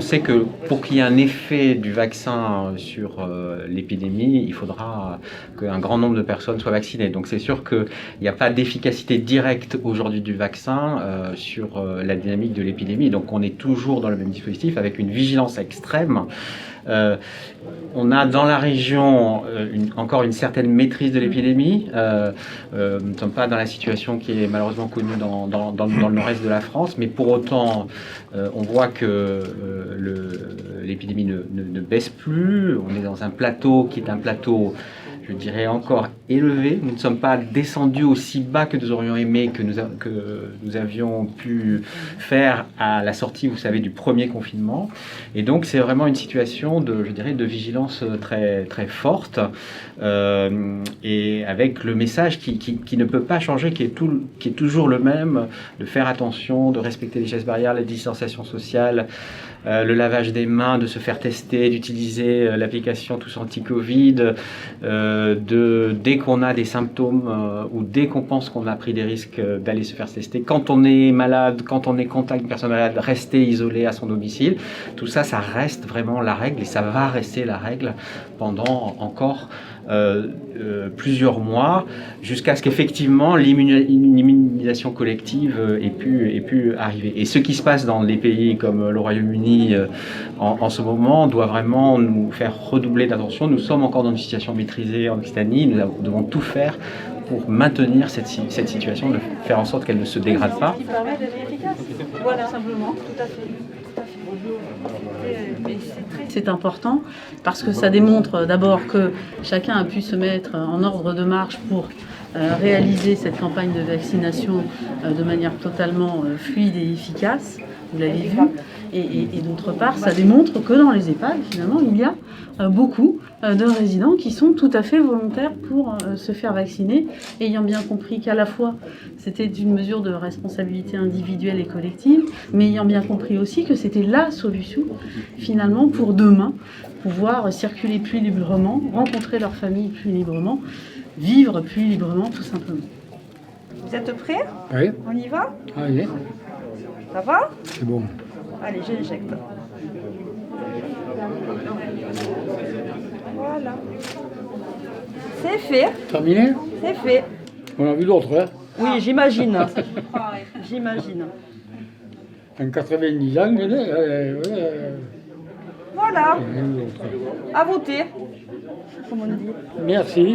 sait que pour qu'il y ait un effet du vaccin sur l'épidémie, il faudra qu'un grand nombre de personnes soient vaccinées. Donc c'est sûr qu'il n'y a pas d'efficacité directe aujourd'hui du vaccin sur la dynamique de l'épidémie. Donc on est toujours dans le même dispositif avec une vigilance extrême. On a dans la région encore une certaine maîtrise de l'épidémie. Nous ne sommes pas dans la situation qui est malheureusement connue dans le nord-est de la France, mais pour autant, on voit que l'épidémie ne baisse plus. On est dans un plateau qui est un plateau, je dirais, encore élevé. Nous ne sommes pas descendus aussi bas que nous aurions aimé, que nous avions pu faire à la sortie, vous savez, du premier confinement. Et donc, c'est vraiment une situation de vigilance très, très forte, et avec le message qui ne peut pas changer, qui est toujours le même, de faire attention, de respecter les gestes barrières, la distanciation sociale, le lavage des mains, de se faire tester, d'utiliser l'application Tous Anti-Covid, dès qu'on a des symptômes ou dès qu'on pense qu'on a pris des risques, d'aller se faire tester. Quand on est malade, quand on est contact d'une personne malade, rester isolé à son domicile. Tout ça, ça reste vraiment la règle et ça va rester la règle pendant encore plusieurs mois, jusqu'à ce qu'effectivement une immunisation collective ait pu arriver. Et ce qui se passe dans des pays comme le Royaume-Uni en ce moment doit vraiment nous faire redoubler d'attention. Nous sommes encore dans une situation maîtrisée en Occitanie, nous devons tout faire pour maintenir cette situation, de faire en sorte qu'elle ne se dégrade pas. Qui permet d'être efficace. Voilà, simplement, tout à fait. C'est important parce que ça démontre d'abord que chacun a pu se mettre en ordre de marche pour réaliser cette campagne de vaccination de manière totalement fluide et efficace, vous l'avez vu. Et d'autre part, ça démontre que dans les EHPAD, finalement, il y a beaucoup de résidents qui sont tout à fait volontaires pour se faire vacciner, ayant bien compris qu'à la fois c'était une mesure de responsabilité individuelle et collective, mais ayant bien compris aussi que c'était la solution finalement pour demain, pouvoir circuler plus librement, rencontrer leur famille plus librement, vivre plus librement tout simplement. Vous êtes prêts? Oui. On y va? Allez, Ça va? c'est bon. Allez, j'injecte. Voilà. C'est fait. Terminé? C'est fait. On a vu d'autres, hein? Oui, j'imagine. J'imagine. En 90 ans, Voilà. on a vu d'autres. À voter, comme on dit. Merci.